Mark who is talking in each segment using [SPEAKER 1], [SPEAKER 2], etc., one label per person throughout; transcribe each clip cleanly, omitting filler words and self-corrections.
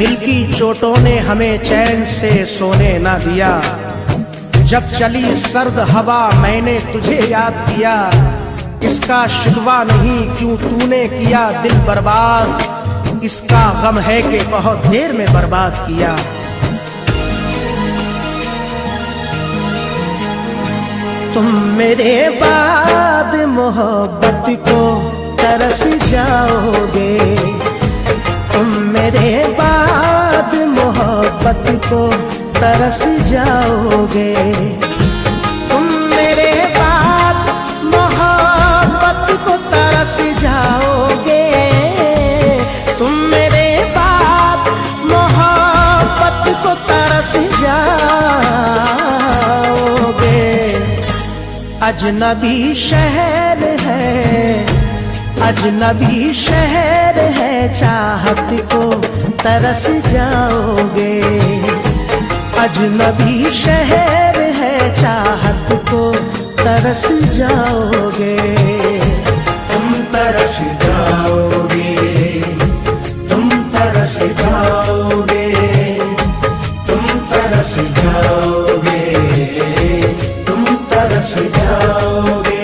[SPEAKER 1] दिल की चोटों ने हमें चैन से सोने ना दिया। जब चली सर्द हवा मैंने तुझे याद किया। इसका शिकवा नहीं क्यों तूने किया दिल बर्बाद, इसका गम है कि बहुत देर में बर्बाद किया। तुम मेरे बाद मोहब्बत को तरस जाओगे, तुम मेरे बाद मोहब्बत को तरस जाओगे। तुम मेरे बाद मोहब्बत को तरस जाओगे, तुम मेरे बाद मोहब्बत को तरस जाओगे। अजनबी शहर है, अजनबी शहर है, चाहत को तरस जाओगे। अजनबी शहर है, चाहत को तरस जाओगे।
[SPEAKER 2] तुम तरस जाओगे, तुम तरस जाओगे, तुम तरस जाओगे, तुम तरस जाओगे।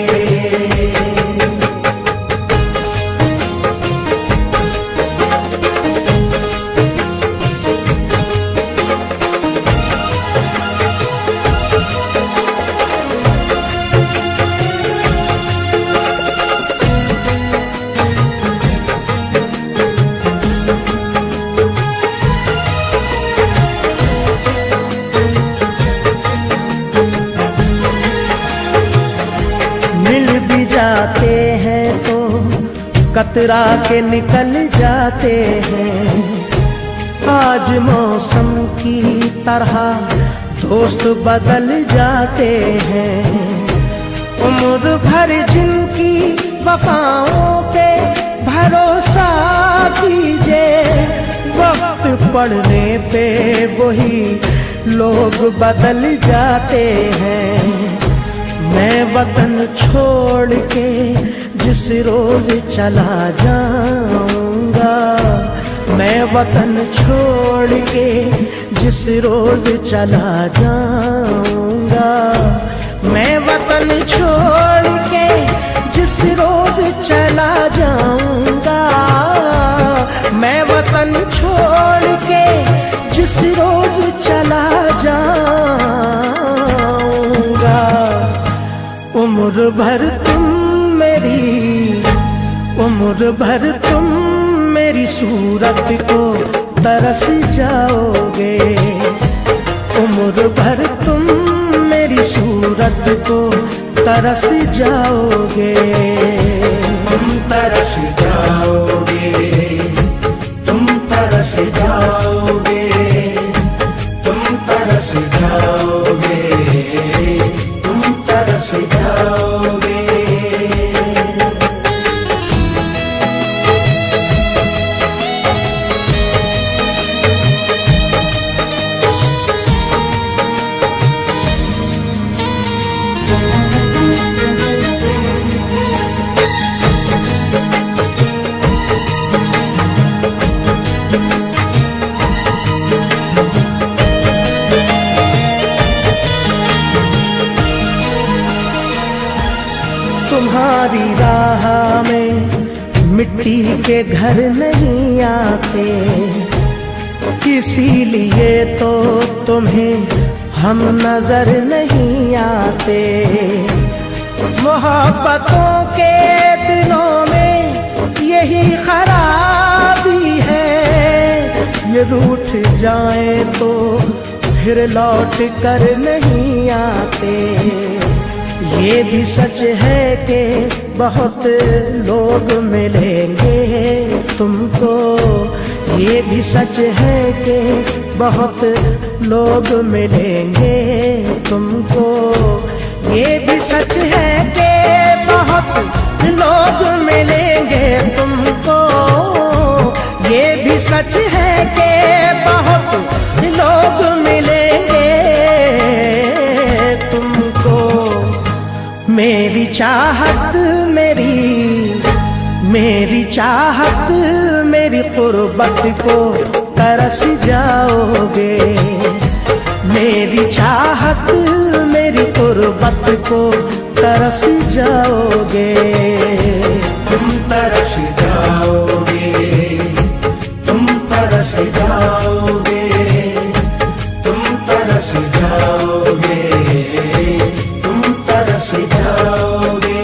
[SPEAKER 1] जाते हैं तो कतरा के निकल जाते हैं। आज मौसम की तरह दोस्त बदल जाते हैं। उम्र भर जिनकी वफाओं पे भरोसा कीजिए, वक्त पड़ने पे वही लोग बदल जाते हैं। मैं वतन छोड़ के जिस रोज चला जाऊंगा, मैं वतन छोड़ के जिस रोज चला जाऊंगा, मैं वतन छोड़ के जिस रोज चला जाऊंगा, मैं वतन छोड़ के जिस रोज चला जाऊंगा। उम्र भर तुम मेरी, उम्र भर तुम मेरी सूरत को तरस जाओगे। उम्र भर तुम मेरी सूरत को तरस जाओगे।
[SPEAKER 2] तुम तरस जाओगे, तुम तरस जाओगे, तुम तरस जाओगे, तुम तरस जाओगे।
[SPEAKER 1] तुम्हारी राह में मिट्टी के घर नहीं आते, इसीलिए तो तुम्हें हम नजर नहीं आते। मोहब्बतों के दिनों में यही खराबी है, ये रूठ जाए तो फिर लौट कर नहीं आते। ये भी सच है कि बहुत लोग मिलेंगे तुमको, ये भी सच है कि बहुत लोग मिलेंगे तुमको। ये भी सच है कि बहुत लोग मिलेंगे तुमको, ये भी सच है कि बहुत लोग मिलेंगे तुमको। मेरी चाहत मेरी चाहत मेरी कुर्बत को तरस जाओगे। मेरी चाहत मेरी कुर्बत को तरस जाओगे।
[SPEAKER 2] तुम तरस जाओगे, तुम तरस जाओगे, तुम तरस जाओगे, तुम तरस जाओगे।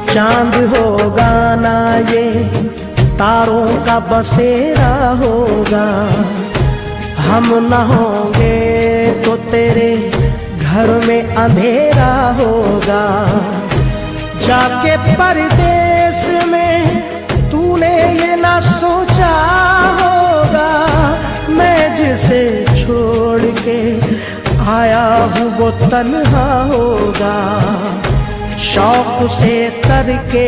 [SPEAKER 1] चांद होगा ना ये तारों का बसेरा होगा। हम न होंगे तो तेरे घर में अंधेरा होगा। जाके परदेश में तूने ये ना सोचा होगा, मैं जिसे छोड़ के आया हूँ वो तन्हा होगा। शौक से करके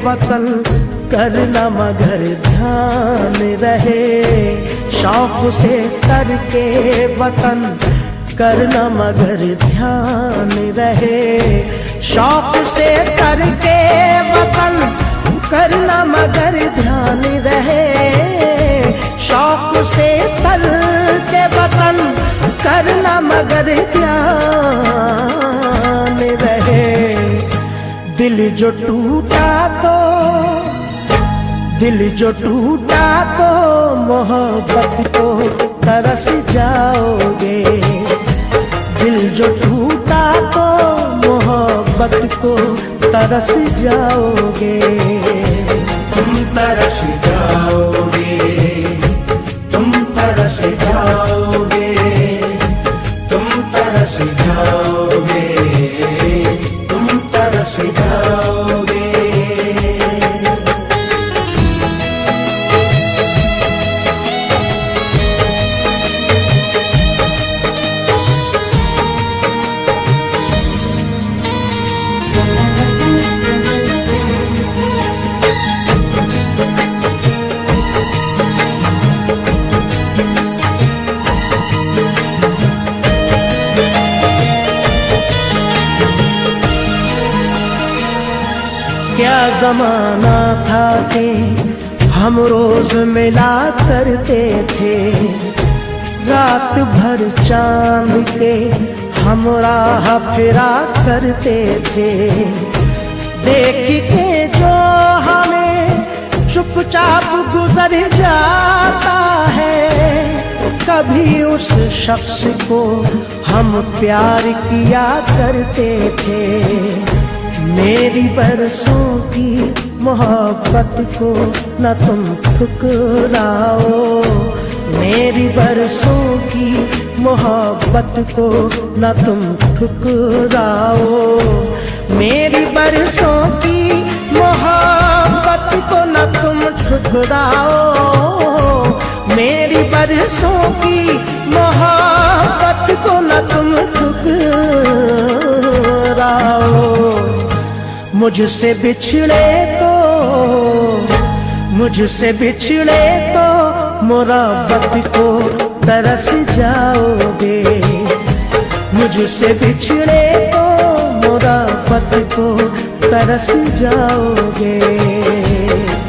[SPEAKER 1] वतन करना मगर ध्यान रहे। शौक से करके वतन करना मगर ध्यान रहे। शौक से करके वतन करना मगर ध्यान रहे। शौक से करके वतन करना मगर ध्यान रहे। दिल जो टूटा तो मोहब्बत को तरस जाओगे। दिल जो टूटा तो मोहब्बत को तरस जाओगे।
[SPEAKER 2] तुम तरस जाओगे, तुम तरस जाओगे, तुम तरस जाओगे, तुम तरस जाओगे।
[SPEAKER 1] क्या जमाना था कि हम रोज मिला करते थे। रात भर चांद के हम राह फिरा करते थे। देख के जो हमें चुपचाप गुजर जाता है, कभी उस शख्स को हम प्यार किया करते थे। मेरी बरसों की मोहब्बत को न तुम ठुकराओ। मेरी बरसों की मोहब्बत को न तुम ठुकराओ। मेरी बरसों की मोहब्बत को न तुम ठुकराओ। मेरी बरसों की मोहब्बत को न तुम ठुकराओ। मुझसे बिछड़े तो मुरावत को तरस जाओगे। मुझसे बिछड़े तो मुरावत को तरस जाओगे।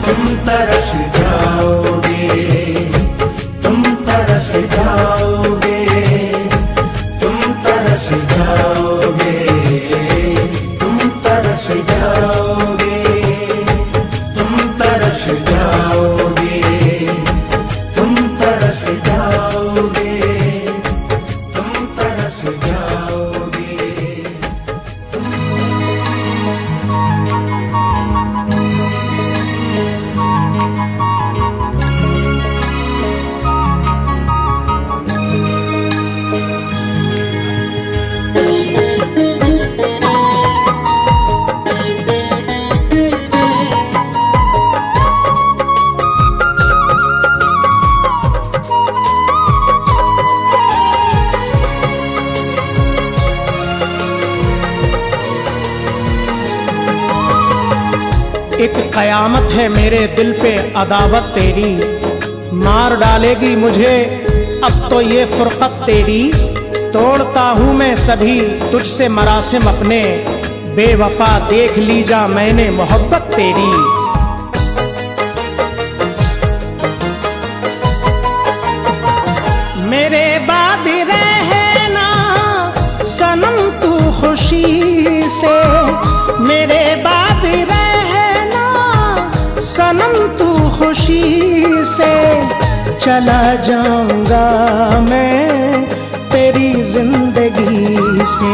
[SPEAKER 2] तुम तरस जाओगे, तुम तरस जाओगे, तुम तरस जाओगे, तुम तरस जाओगे, तुम तरस जाओगे, तुम तरस जाओगे, तुम तरस जाओगे।
[SPEAKER 1] एक कयामत है मेरे दिल पे अदावत तेरी, मार डालेगी मुझे अब तो ये फुरकत तेरी। तोड़ता हूँ मैं सभी तुझसे मरासिम अपने, बेवफा देख लीजा मैंने मोहब्बत तेरी। मेरे बाद रहना सनम तू खुशी से, मेरे बाद रहना सनम तू खुशी से। चला जाऊंगा मैं तेरी जिंदगी से,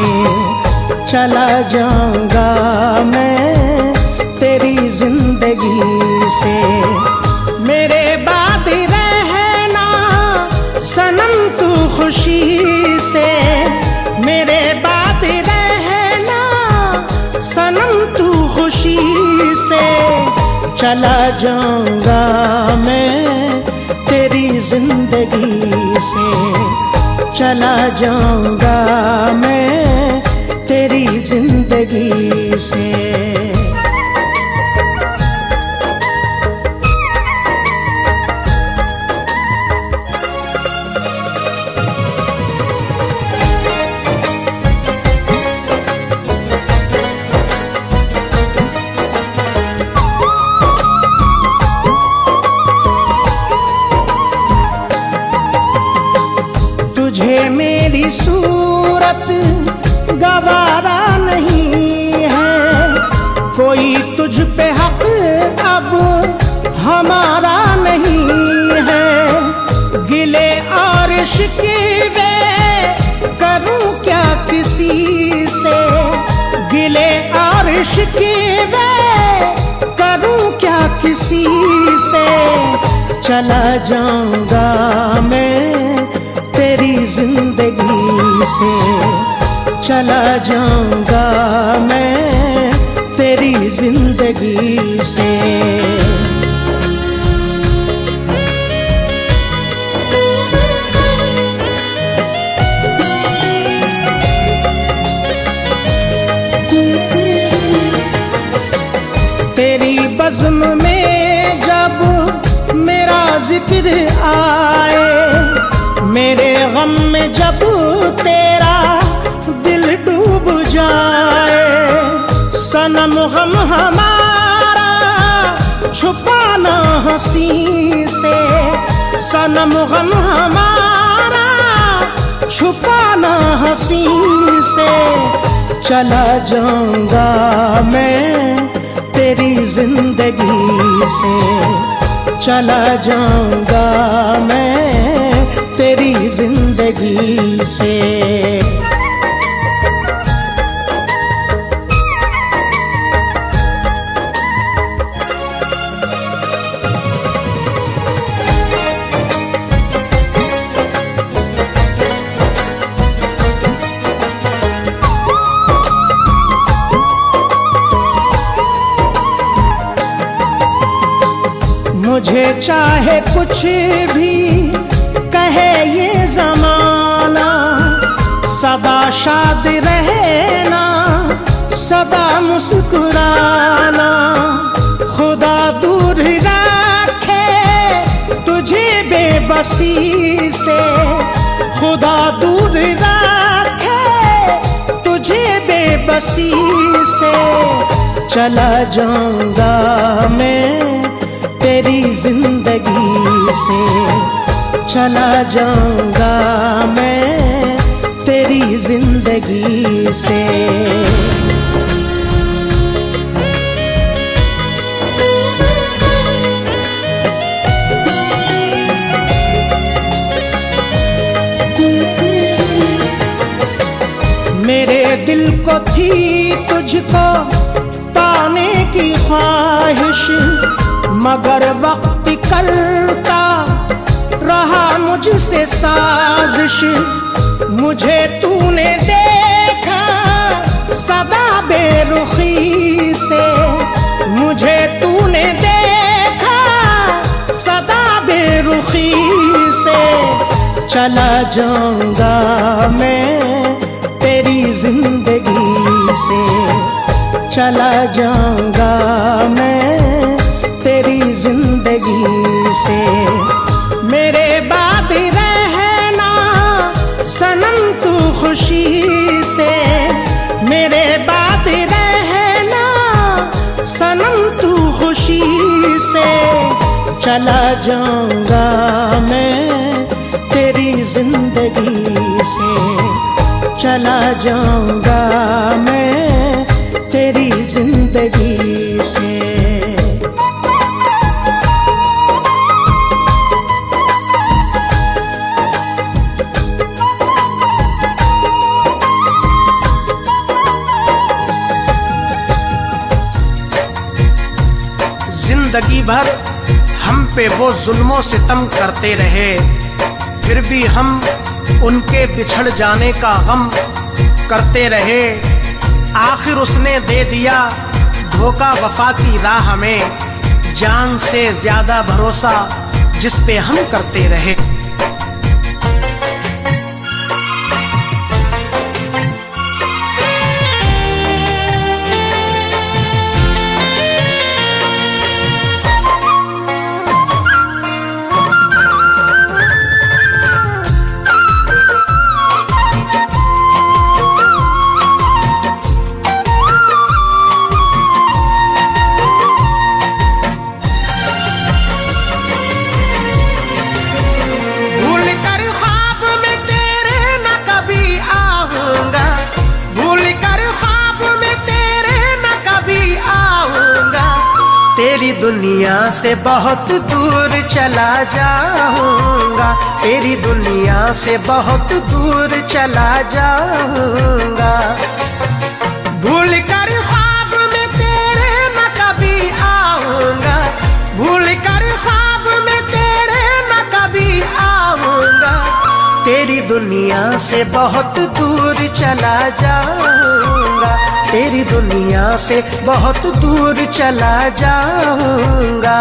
[SPEAKER 1] चला जाऊंगा मैं तेरी जिंदगी से। मेरे बाद रहना सनम तू खुशी से, मेरे बाद रहना सनम तू खुशी से। चला जाऊंगा मैं तेरी जिंदगी से, चला जाऊंगा मैं तेरी जिंदगी से। तुझे मेरी सूरत गवारा नहीं है, कोई तुझ पे हक अब हमारा नहीं है। गिले और शिकवे करूं क्या किसी से, गिले और शिकवे करूं क्या किसी से। चला जाऊंगा मैं तेरी जिंदगी से, चला जाऊंगा मैं तेरी जिंदगी से। तेरी बज़्म में जब मेरा जिक्र आए, मेरे गम में जब तेरा दिल डूब जाए। सनम गम हमारा छुपाना हंसी से, सनम गम हमारा छुपाना हंसी से। चला जाऊंगा मैं तेरी जिंदगी से, चला जाऊंगा मैं तेरी जिंदगी से। मुझे चाहे कुछ भी कहे ये जमाना, सदा शाद रहना सदा मुस्कुराना। खुदा दूर रखे तुझे बेबसी से, खुदा दूर रखे तुझे बेबसी से। चला जाऊंगा मैं तेरी जिंदगी से, चला जाऊंगा मैं तेरी जिंदगी से। मेरे दिल को थी तुझको पाने की ख्वाहिश, मगर वक्त करता रहा मुझसे साजिश। मुझे तूने देखा सदा बेरुखी से, मुझे तूने देखा सदा बेरुखी से। चला जाऊंगा मैं तेरी जिंदगी से, चला जाऊंगा मैं से। मेरे बाद रहना सनम तू खुशी से, मेरे बाद रहना सनम तू खुशी से। चला जाऊंगा मैं तेरी जिंदगी से, चला जाऊंगा मैं तेरी जिंदगी से।
[SPEAKER 2] जिंदगी भर हम पे वो जुल्मों सितम करते रहे, फिर भी हम उनके बिछड़ जाने का गम करते रहे। आखिर उसने दे दिया धोखा वफा की राह में, जान से ज्यादा भरोसा जिस पे हम करते रहे। तेरी दुनिया से बहुत दूर चला जाऊंगा, तेरी दुनिया से बहुत दूर चला जाऊंगा। भूल कर ख्वाब में तेरे न कभी आऊंगा, भूल कर ख्वाब में तेरे न कभी आऊंगा। तेरी दुनिया से बहुत दूर चला जाऊंगा, तेरी दुनिया से बहुत दूर चला जाऊंगा।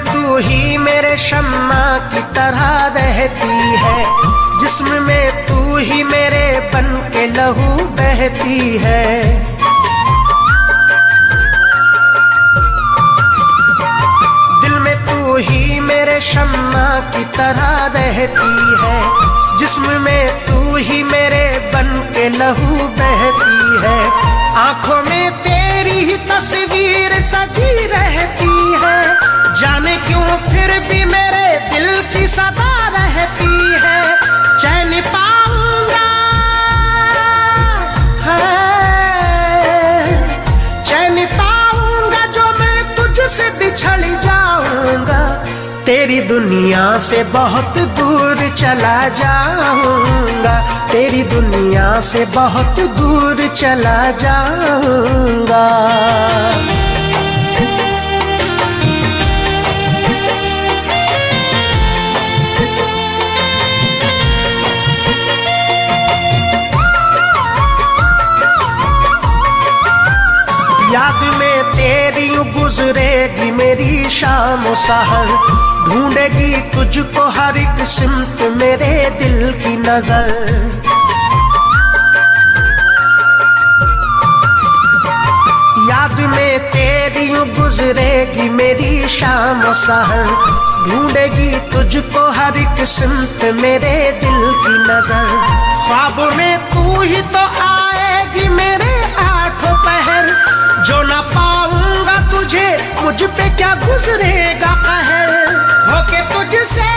[SPEAKER 2] तू ही मेरे शम्मा की तरह रहती है, जिस्म में तू ही मेरे बन के लहू बहती है। दिल में तू ही मेरे शम्मा की तरह रहती है, जिस्म में तू ही मेरे बन के लहू बहती है। आंखों में तेरी ही तस्वीर सजी रहती है, जाने क्यों फिर भी मेरे दिल की सदा रहती है। चैन पाऊंगा चैन पाऊंगा जो मैं तुझसे बिछड़ जाऊंगा। तेरी दुनिया से बहुत दूर चला जाऊंगा, तेरी दुनिया से बहुत दूर चला जाऊंगा। याद में तेरी गुजरेगी मेरी शाम सहर, ढूंढेगी तुझको हर एक सिमत मेरे दिल की नजर। याद में तेरी गुजरेगी मेरी शाम सहर, ढूंढेगी तुझको हर एक सिमत मेरे दिल की नजर। ख्वाब में तू ही तो आएगी मेरे आठों पहर, जो ना पाऊंगा तुझे मुझ पे क्या गुजरेगा कहर। होके तुझसे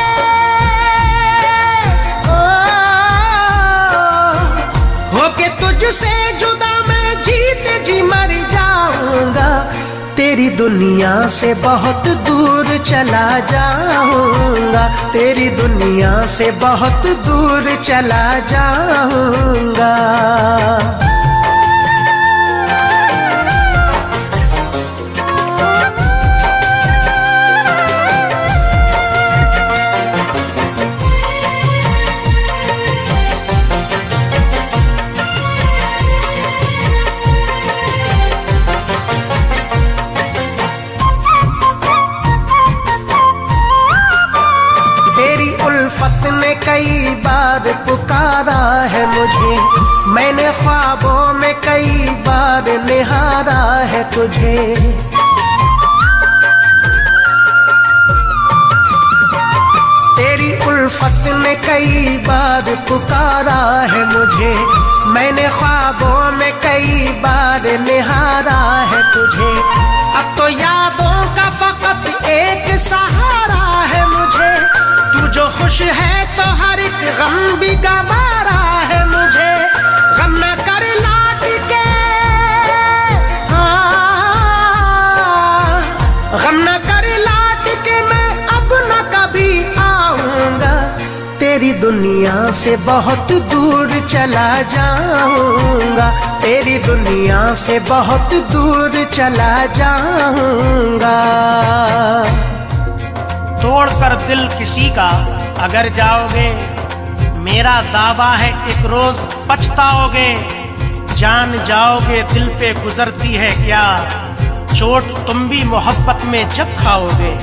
[SPEAKER 2] होके तुझसे जुदा मैं जीते जी मर जाऊंगा। तेरी दुनिया से बहुत दूर चला जाऊंगा, तेरी दुनिया से बहुत दूर चला जाऊंगा। उल्फत ने कई बार पुकारा है मुझे, मैंने ख्वाबों में कई बार निहारा है तुझे। तेरी उल्फत ने कई बार पुकारा है मुझे, मैंने ख्वाबों में कई बार निहारा है तुझे। अब तो यादों का फकत एक सहारा है मुझे, तू जो खुश है तो हर एक गम भी गवारा है मुझे। गम न कर लौट के, गम न कर लौट के, मैं अब न कभी आऊंगा। तेरी दुनिया से बहुत दूर चला जाऊंगा, तेरी दुनिया से बहुत दूर चला जाऊंगा।
[SPEAKER 1] तोड़कर दिल किसी का अगर जाओगे, मेरा दावा है एक रोज पछताओगे। जान जाओगे दिल पे गुजरती है क्या, चोट तुम भी मोहब्बत में जब खाओगे।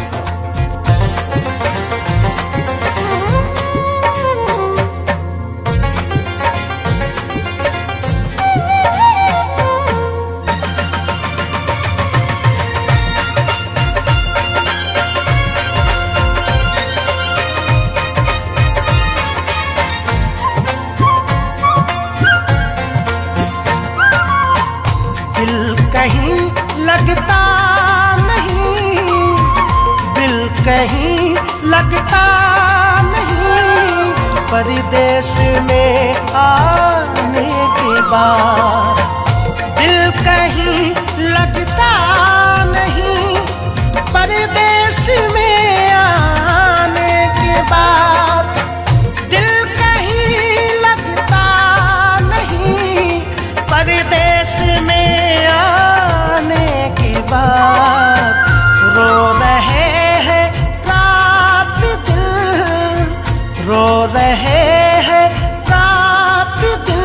[SPEAKER 2] कहीं लगता नहीं, दिल कहीं लगता नहीं, परदेश में आने के बाद। दिल कहीं लगता नहीं, परदेश में आने के बाद। दिल कहीं लगता नहीं, परदेश में रो रहे हैं रात दिन, रो रहे हैं रात दिन,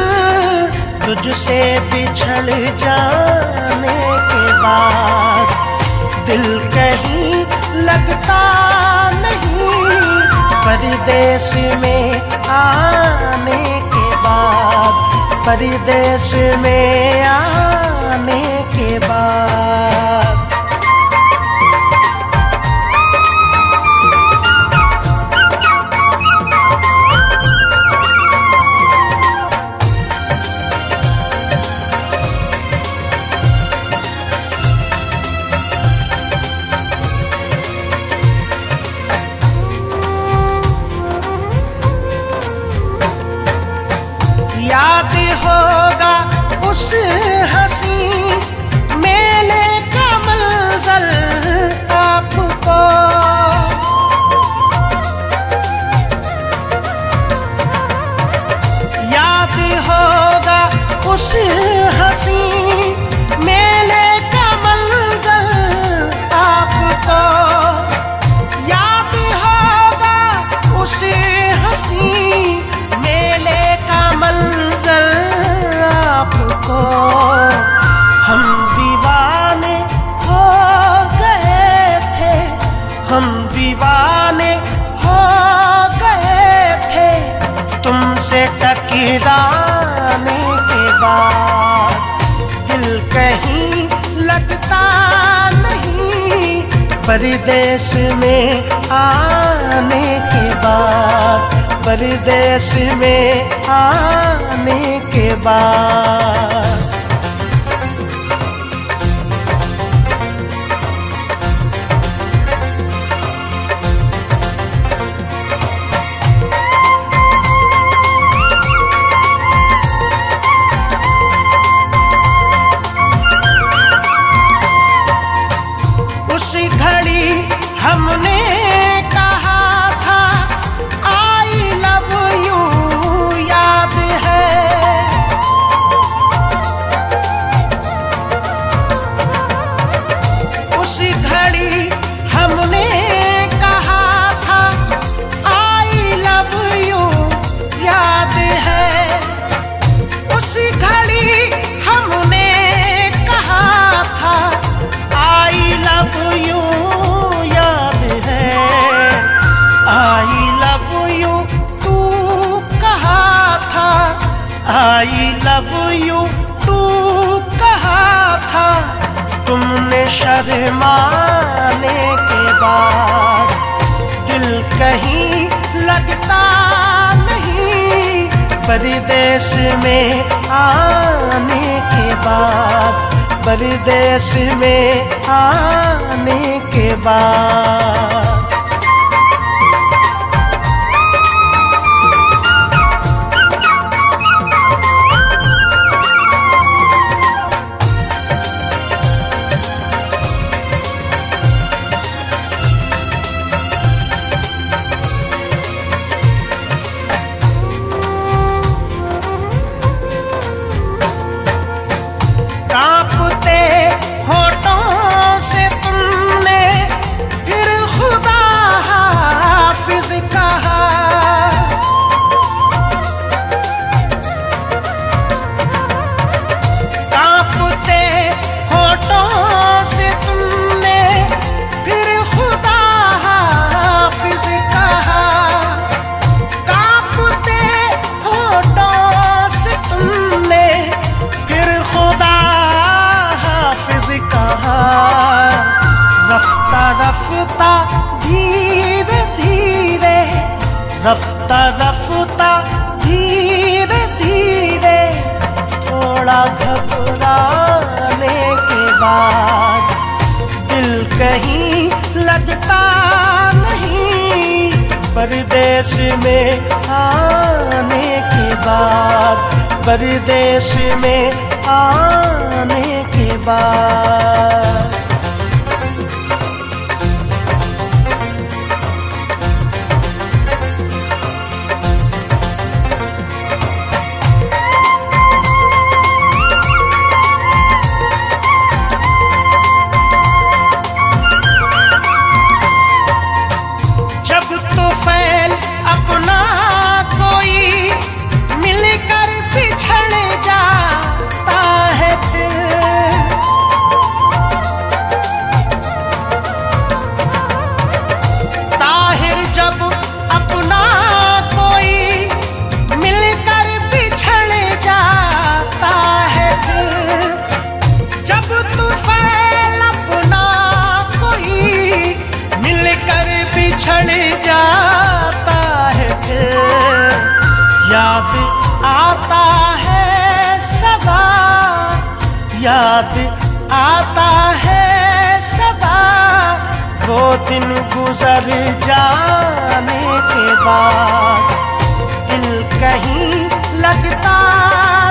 [SPEAKER 2] तुझसे बिछड़ जाने के बाद। दिल कहीं लगता नहीं, परदेश में आने के बाद, परदेश में आने के बाद। याद होगा उस हंसी मेले का मंजर आपको, याद होगा उस हंसी मेले का मंजर आपको, याद होगा उस हंसी मेले का मंजर आपको। हम दीवाने हो गए थे, हम दीवाने हो गए थे, तुमसे टकराने के बाद। दिल कहीं लगता नहीं, परदेश में आने के बाद, परदेश में आने के बाद। उस घड़ी हमने कहा था आई लव यू, याद है। लव यू टू कहा था तुमने शर्माने के बाद। दिल कहीं लगता नहीं परदेश में आने के बाद, परदेश में आने के बाद। कांपते होठों से तुमने फिर खुदा हाफिज कहा। कांपते होठों से तुमने फिर खुदा हाफिज कहा। कांपते होठों से तुमने फिर खुदा कहा। रफ्ता रफ्ता धीरे धीरे, रफ्ता रफ्ता धीरे धीरे, थोड़ा घबराने के बाद दिल कहीं लगता नहीं परदेश में आने के बाद, परदेश में आने के बाद। जब तूफान अपना कोई मिलकर बिछड़ जाता है ताहिर, जब अपना कोई मिलकर बिछड़ जाता है फिर। जब तूफान अपना कोई मिलकर बिछड़ जाता है फिर, याद आता है सदा, याद आता है सदा वो दिन गुजर जाने के बाद। दिल कहीं लगता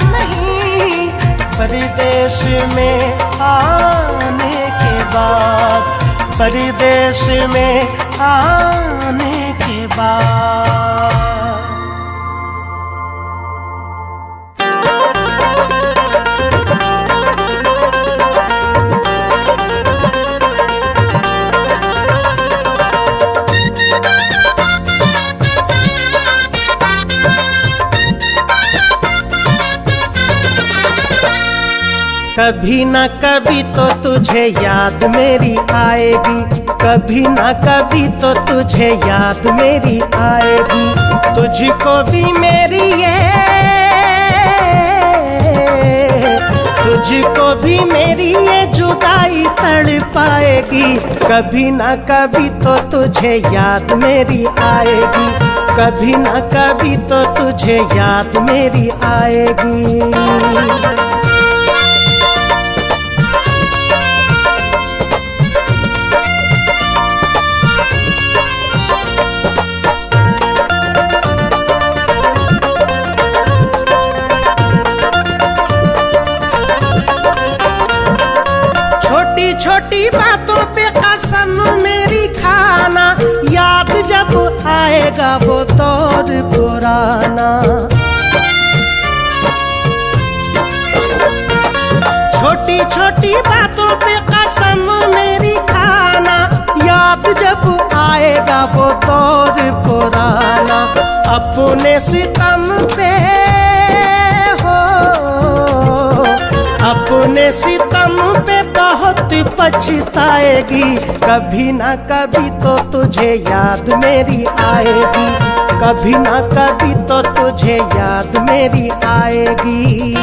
[SPEAKER 2] नहीं परदेश में आने के बाद, परदेश में आने के बाद। कभी ना कभी तो तुझे याद मेरी आएगी, कभी ना कभी तो तुझे याद मेरी आएगी। तुझको भी मेरी तुझको भी मेरी ये जुदाई तड़पाएगी। कभी ना कभी तो तुझे याद मेरी आएगी, कभी ना कभी तो तुझे याद मेरी आएगी। छोटी बातों पे कसम मेरी खाना, याद जब आएगा वो दौर पुराना। छोटी छोटी बातों पे कसम मेरी खाना, याद जब आएगा वो दौर पुराना। अपने सितम पे हो, अपने सितम पे बहुत पछताएगी। कभी ना कभी तो तुझे याद मेरी आएगी, कभी ना कभी तो तुझे
[SPEAKER 1] तुझे याद मेरी आएगी।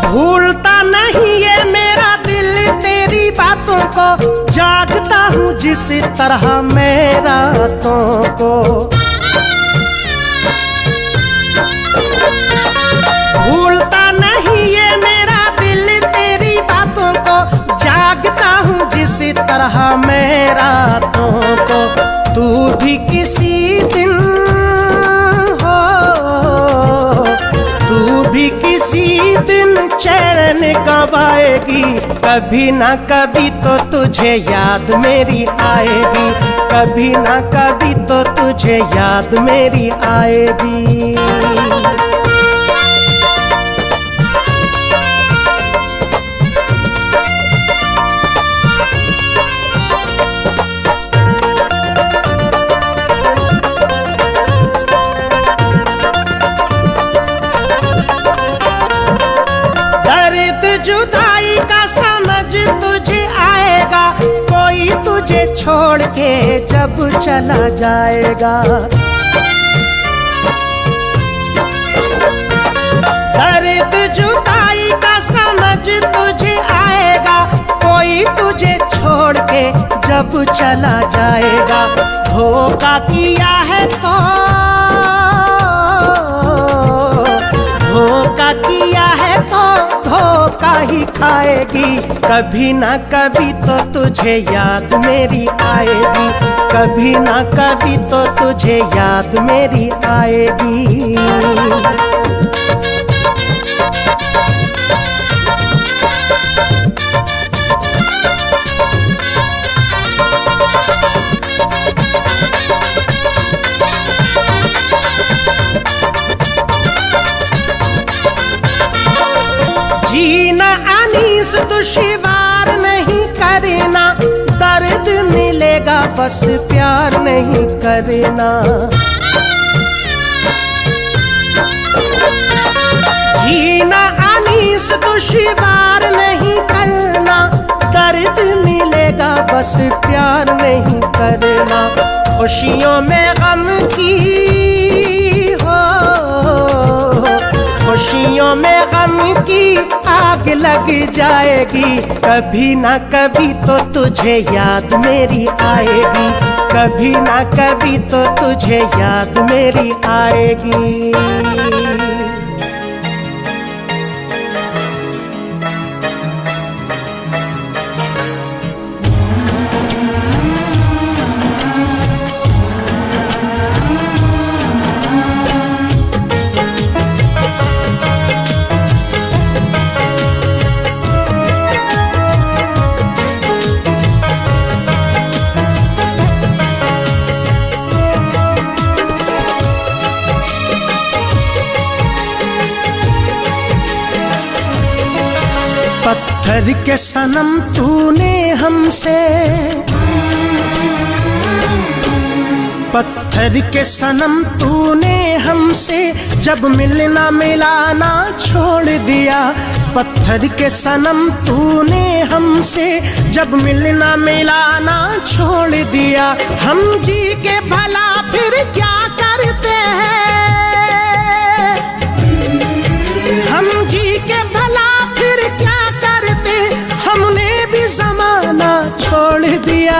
[SPEAKER 1] भूलता नहीं ये मेरा दिल तेरी बातों को, जागता हूँ जिस तरह मैं रातों को। भूलता नहीं ये मेरा दिल तेरी बातों को, जागता हूँ जिस तरह मैं रातों को। तू भी किसी दिन तू भी किसी दिन चैन गवाएगी, कभी ना कभी तो तुझे याद मेरी आएगी, कभी ना कभी तो तुझे याद मेरी आएगी। जुदाई का समझ तुझे आएगा, कोई तुझे छोड़ के जब चला जाएगा। दर्द जुदाई का समझ तुझे आएगा, कोई तुझे छोड़ के जब चला जाएगा। धोखा किया है तो धोखा किया है तो धोखा ही खाएगी, कभी ना कभी तो तुझे याद मेरी आएगी, कभी ना कभी तो तुझे याद मेरी आएगी। जीना अनीस दुश्वार नहीं करना, दर्द मिलेगा बस प्यार नहीं करना। जीना अनीस दुश्वार नहीं करना, दर्द मिलेगा बस प्यार नहीं करना। खुशियों में गम की हो, खुशियों में गम की आग लग जाएगी, कभी ना कभी तो तुझे याद मेरी आएगी, कभी ना कभी तो तुझे याद मेरी आएगी। पत्थर के सनम तूने हमसे, पत्थर के सनम तूने हमसे जब मिलना मिलाना छोड़ दिया। पत्थर के सनम तूने हमसे जब मिलना मिलाना छोड़ दिया। हम जी के भला फिर क्या करते हैं, हम जी के भला फिर क्या करते, हमने भी ज़माना छोड़ दिया।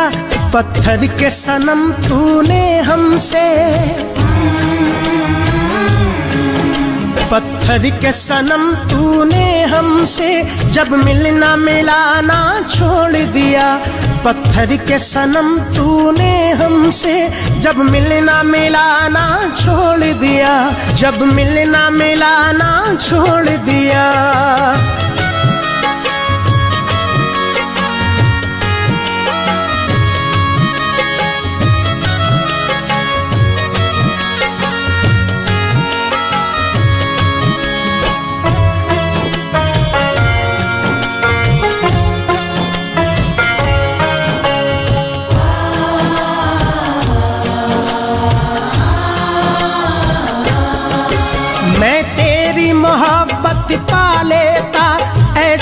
[SPEAKER 1] पत्थर के सनम तूने हमसे, पत्थर के सनम तूने हमसे जब मिलना मिलाना छोड़ दिया। पत्थर के सनम तूने हमसे जब मिलना मिलाना छोड़ दिया, जब मिलना मिलाना छोड़ दिया।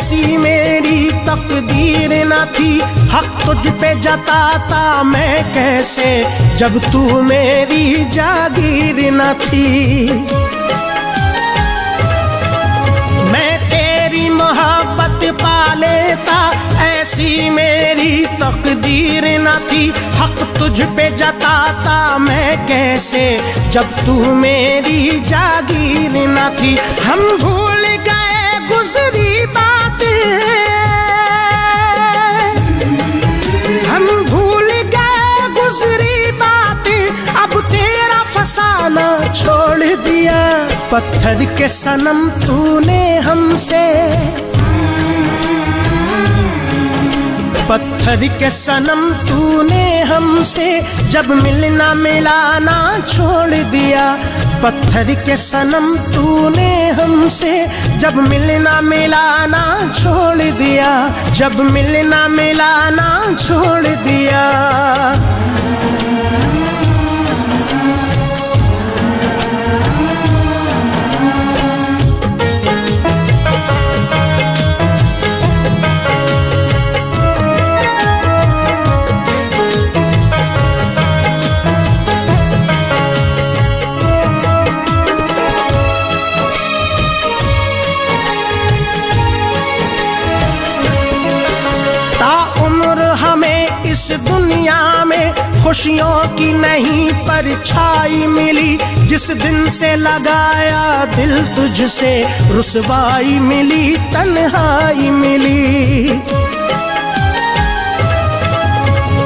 [SPEAKER 1] ऐसी मेरी तकदीर न थी, हक तुझ पे जताता मैं कैसे जब तू मेरी जागीर न थी। मैं तेरी मोहब्बत पा लेता, ऐसी मेरी तकदीर न थी, हक तुझ पे जताता मैं कैसे जब तू मेरी जागीर न थी। हम भूल गए गुजरी बातें, हम भूल गए गुजरी बातें, अब तेरा फसाना छोड़ दिया। पत्थर के सनम तूने हमसे, पत्थर के सनम तूने हमसे जब मिलना मिलाना छोड़ दिया। पत्थर के सनम तूने हमसे जब मिलना मिलाना छोड़ दिया, जब मिलना मिलाना छोड़ दिया। इस दुनिया में खुशियों की नहीं परछाई मिली, जिस दिन से लगाया दिल तुझसे रुसवाई मिली, तन्हाई मिली।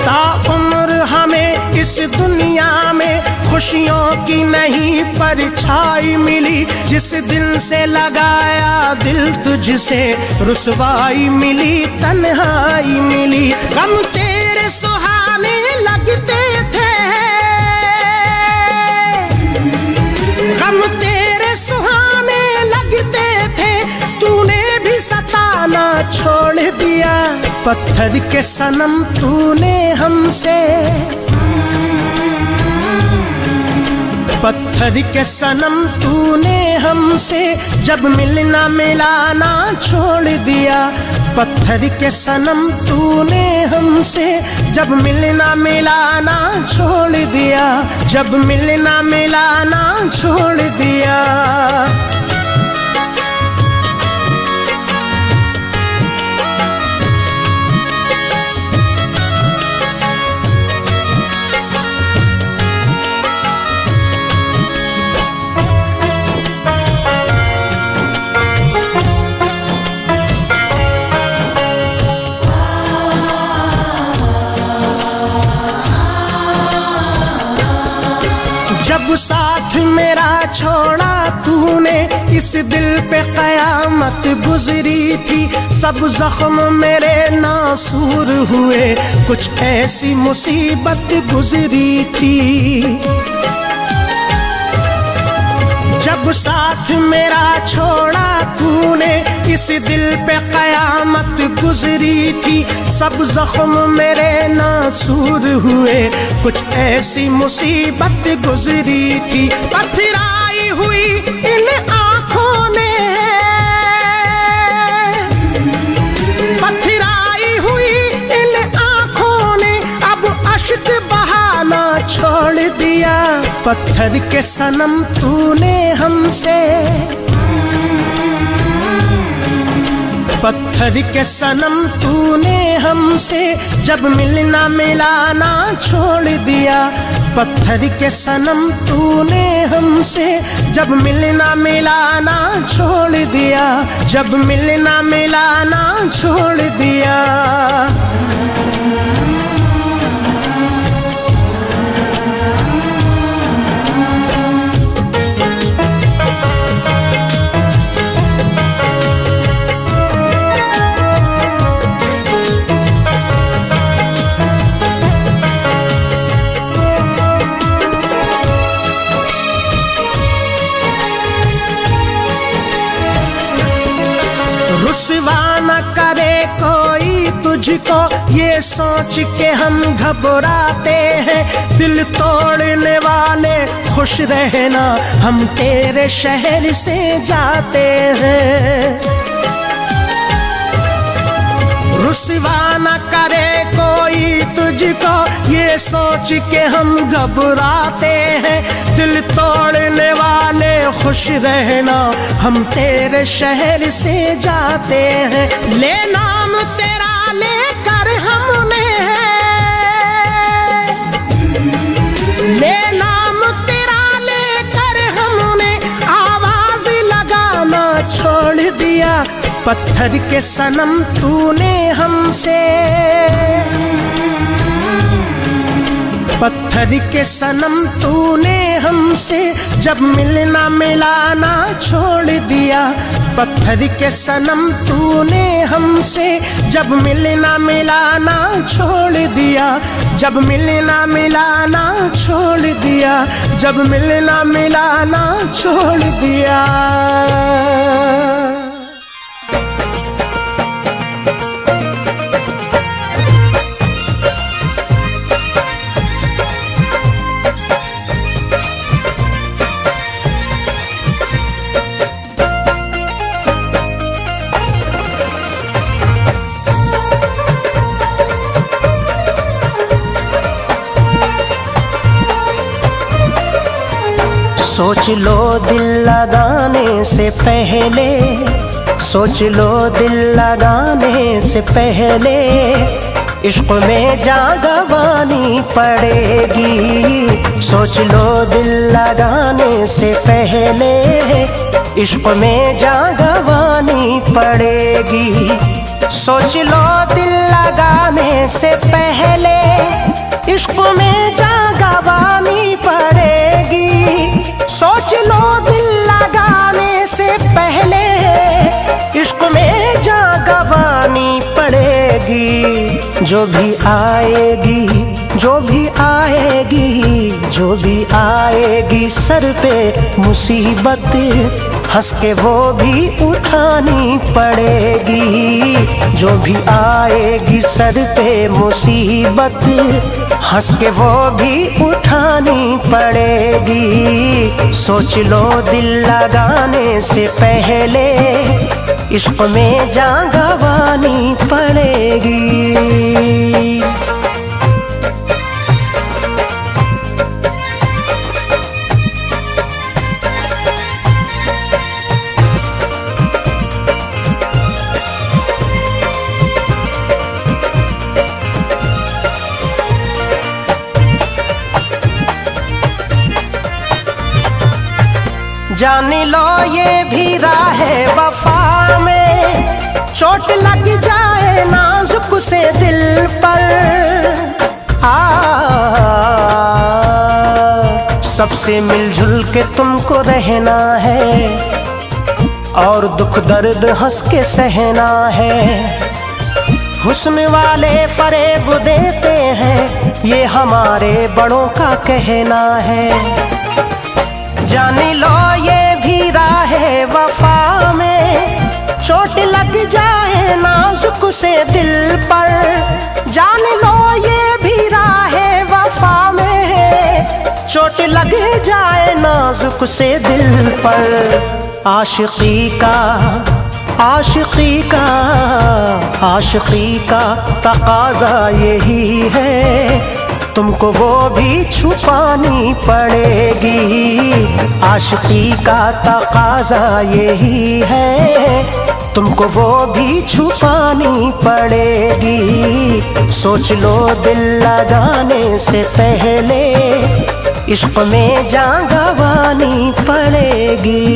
[SPEAKER 1] ताउम्र हमें इस दुनिया में खुशियों की नहीं परछाई मिली, जिस दिन से लगाया दिल तुझसे रुसवाई मिली, तन्हाई मिली। गम तेरे सुहाने लगते थे, गम तेरे सुहाने लगते थे, तूने भी सताना छोड़ दिया। पत्थर के सनम तूने हमसे, पत्थर के सनम तूने हमसे जब मिलना मिलाना छोड़ दिया। पत्थर के सनम तूने हमसे जब मिलना मिलाना छोड़ दिया, जब मिलना मिलाना छोड़ दिया। जब साथ मेरा छोड़ा तूने, इस दिल पे कयामत गुजरी थी, सब जख्म मेरे नासूर हुए, कुछ ऐसी मुसीबत गुजरी थी। जब साथ मेरा छोड़ा तूने, इस दिल पे कयामत गुजरी थी, सब जख्म मेरे नासूर हुए, कुछ ऐसी मुसीबत गुजरी थी। पथराई हुई इन आँखों ने, पथराई हुई इन आँखों ने, अब अश्क बहाना छोड़ दिया। पत्थर के सनम तूने हमसे, पत्थर के सनम तूने हमसे जब मिलना मिलाना छोड़ दिया। पत्थर के सनम तूने हमसे जब मिलना मिलाना छोड़ दिया, जब मिलना मिलाना छोड़ दिया। रुसवा न करे कोई तुझको, ये सोच के हम घबराते हैं। दिल तोड़ने वाले खुश रहना, हम तेरे शहर से जाते हैं। रुसवा न करे कोई तुझको, ये सोच के हम घबराते हैं। दिल तोड़ने वाले खुश रहना, हम तेरे शहर से जाते हैं। ले नाम तेरा लेकर हमने, ले नाम तेरा लेकर हमने आवाज लगाना छोड़ दिया। पत्थर के सनम तूने हमसे, पत्थर के सनम तूने हमसे जब मिलना मिलाना छोड़ दिया। पत्थर के सनम तूने हमसे जब मिलना मिलाना छोड़ दिया। जब मिलना मिलाना छोड़ दिया, जब मिलना मिलाना छोड़ दिया।
[SPEAKER 2] सोच लो दिल लगाने से पहले, सोच लो दिल लगाने से पहले, इश्क में जान गंवानी पड़ेगी। सोच लो दिल लगाने से पहले, इश्क में जान गंवानी पड़ेगी। सोच लो दिल लगाने से पहले, इश्क में जान गंवानी पड़ेगी। सोच लो दिल लगाने से पहले, इश्क में जान गंवानी पड़ेगी। जो भी आएगी, जो भी आएगी, जो भी आएगी सर पे मुसीबत, हंस के वो भी उठानी पड़ेगी। जो भी आएगी सर पे मुसीबत, हंस के वो भी उठानी पड़ेगी। सोच लो दिल लगाने से पहले, इश्क में जान गंवानी पड़ेगी। जान लो ये भी राह है वफा में, चोट लग जाए नाजुक से दिल पर। सबसे मिलजुल के तुमको रहना है, और दुख दर्द हंस के सहना है। हुस्न वाले फरेब देते हैं, ये हमारे बड़ों का कहना है। जान लो ये भी राह है वफा में, चोट लग जाए नाजुक से दिल पर। जान लो ये भी राह है वफा में, चोट लग जाए नाजुक से दिल पर। आशिकी का, आशिकी का, आशिकी का तकाज़ा यही है, तुमको वो भी छुपानी पड़ेगी। आशिकी का तकाज़ा यही है, तुमको वो भी छुपानी पड़ेगी। सोच लो दिल लगाने से पहले, इश्क में जान गंवानी पड़ेगी।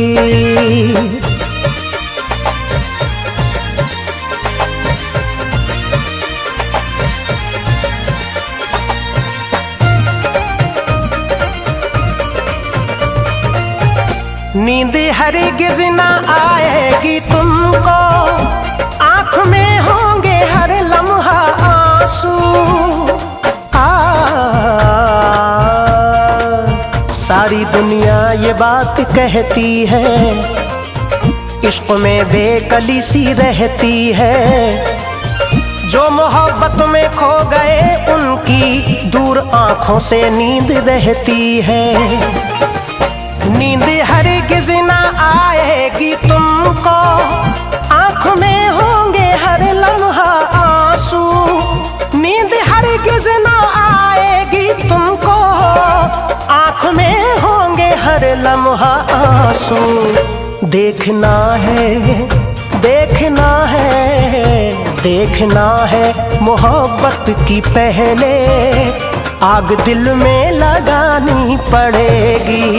[SPEAKER 2] नींद हरगिज़ न आएगी तुमको, आँख में होंगे हर लम्हा आंसू। सारी दुनिया ये बात कहती है, इश्क में बेकली सी रहती है। जो मोहब्बत में खो गए उनकी दूर आँखों से नींद रहती है। नींद हरगिज़ न आएगी तुमको, आँख में होंगे हर लम्हा आंसू, नींद हरगिज ना आएगी तुमको, आंख में होंगे हर लम्हा आंसू। देखना है, देखना है, देखना है मोहब्बत की पहले आग दिल में लगानी पड़ेगी।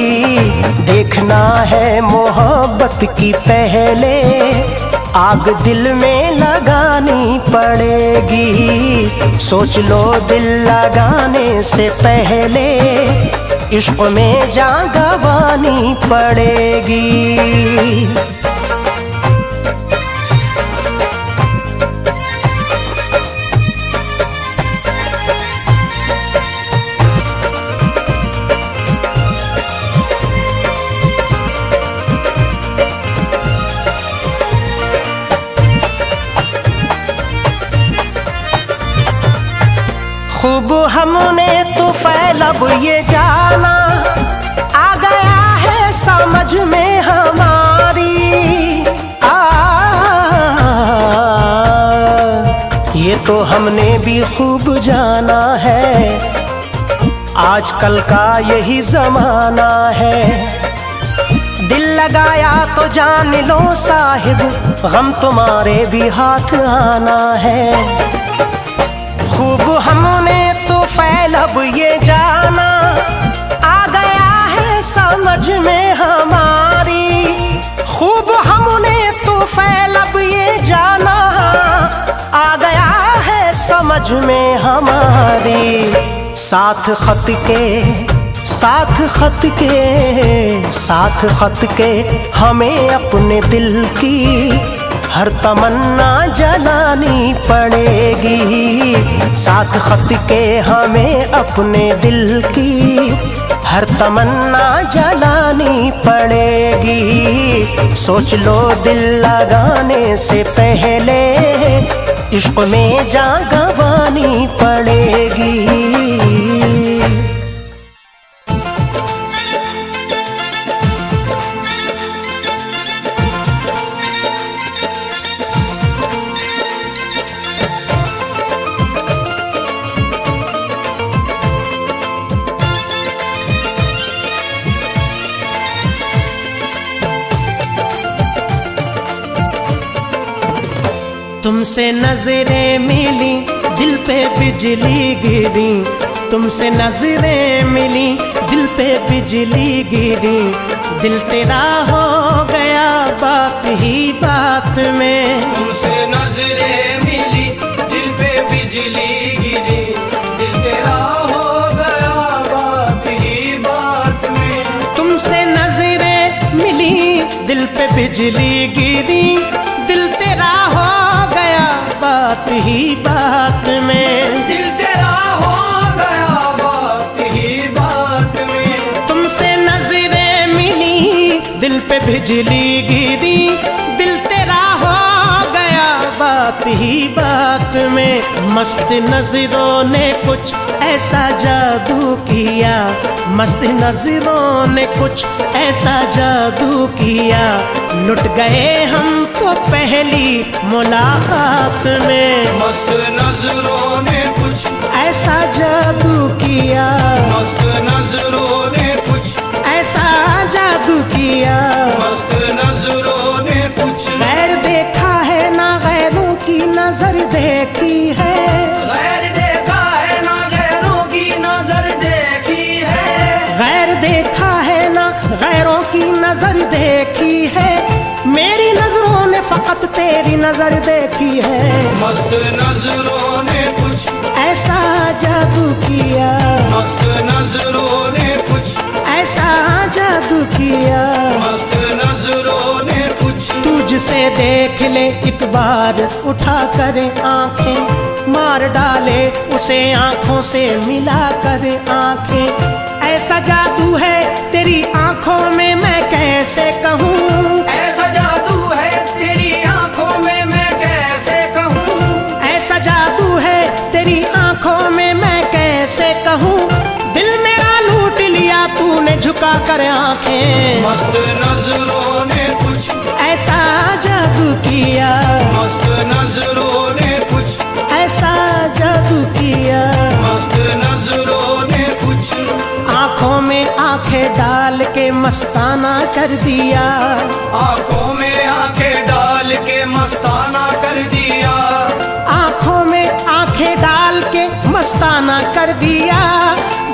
[SPEAKER 2] देखना है मोहब्बत की पहले आग दिल में लगानी पड़ेगी। सोच लो दिल लगाने से पहले इश्क में जान गंवानी पड़ेगी। खूब हमने तो फैलब ये जाना, आ गया है समझ में हमारी। ये तो हमने भी खूब जाना है, आजकल का यही जमाना है। दिल लगाया तो जान लो साहिब, गम तुम्हारे भी हाथ आना है। खूब हमने तो फैलब ये जाना, आ गया है समझ में हमारी। खूब हमने तो फैलब ये जाना, आ गया है समझ में हमारी। साथ खत के, साथ खत के, साथ खत के हमें अपने दिल की हर तमन्ना जलानी पड़ेगी। साथ खत के हमें अपने दिल की हर तमन्ना जलानी पड़ेगी। सोच लो दिल लगाने से पहले इश्क में जान गंवानी पड़ेगी। तुमसे नजरें मिली दिल पे बिजली गिरी, तुमसे नजरें मिली दिल पे बिजली गिरी। दिल तेरा हो गया बात ही बात में।
[SPEAKER 3] तुमसे नजरें मिली दिल पे बिजली गिरी, दिल तेरा हो गया बात ही बात में।
[SPEAKER 2] तुमसे नजरें मिली दिल पे बिजली गिरी, दिल तेरा हो गया बात ही बात में।
[SPEAKER 3] दिल तेरा हो गया बात ही बात में।
[SPEAKER 2] तुमसे नजरें मिली दिल पे बिजली गिरी, दिल तेरा हो गया बात ही बात में। मस्त नजरों ने कुछ ऐसा जादू किया, मस्त नजरों ने कुछ ऐसा जादू किया। लुट गए हम तो पहली मुलाकात में।
[SPEAKER 3] मस्त नजरों ने कुछ
[SPEAKER 2] ऐसा जादू किया,
[SPEAKER 3] मस्त नजरों ने कुछ
[SPEAKER 2] ऐसा जादू किया।
[SPEAKER 3] मस्त नजरों ने कुछ
[SPEAKER 2] गैर देखा है ना गैरों की नजर देखी है।
[SPEAKER 3] गैर देखा है ना गैरों की नजर देखी है।
[SPEAKER 2] गैर देखा है ना गैरों की नजर देखी है। मेरी नजरों ने फकत तेरी नजर देखी है।
[SPEAKER 3] मस्त नजरों ने कुछ
[SPEAKER 2] ऐसा जादू किया,
[SPEAKER 3] मस्त नजरों ने कुछ
[SPEAKER 2] ऐसा जादू किया।
[SPEAKER 3] मस्त नजरों ने कुछ
[SPEAKER 2] तुझसे देख ले एक बार उठा कर आंखें, मार डाले उसे आंखों से मिला कर आंखें। ऐसा जादू है तेरी आंखों में मैं कैसे कहूँ।
[SPEAKER 3] ऐसा जादू है तेरी आंखों में मैं कैसे कहूँ।
[SPEAKER 2] ऐसा जादू है तेरी आंखों में मैं कैसे कहूँ। दिल मेरा लूट लिया तूने झुका कर आंखें।
[SPEAKER 3] मस्त नजरों ने कुछ
[SPEAKER 2] ऐसा जादू किया,
[SPEAKER 3] मस्त नजरों ने कुछ
[SPEAKER 1] में आंखें डाल के मस्ताना कर दिया,
[SPEAKER 3] आंखों में आंखें डाल के मस्ताना कर दिया,
[SPEAKER 1] आंखों में आंखें डाल के मस्ताना कर दिया,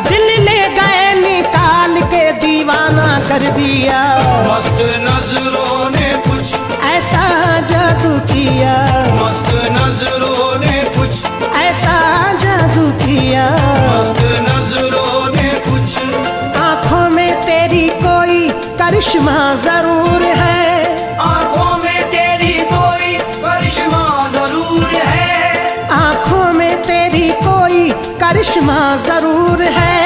[SPEAKER 1] दिल ले गए निकाल के दीवाना कर दिया।
[SPEAKER 3] मस्त नजरों ने कुछ
[SPEAKER 1] ऐसा जादू किया,
[SPEAKER 3] मस्त नजरों ने कुछ
[SPEAKER 1] ऐसा जादू किया,
[SPEAKER 3] मस्त नजरों ने कुछ
[SPEAKER 1] आंखों में तेरी कोई करिश्मा जरूर है,
[SPEAKER 3] आंखों में तेरी कोई करिश्मा जरूर है,
[SPEAKER 1] आंखों में तेरी कोई करिश्मा जरूर है,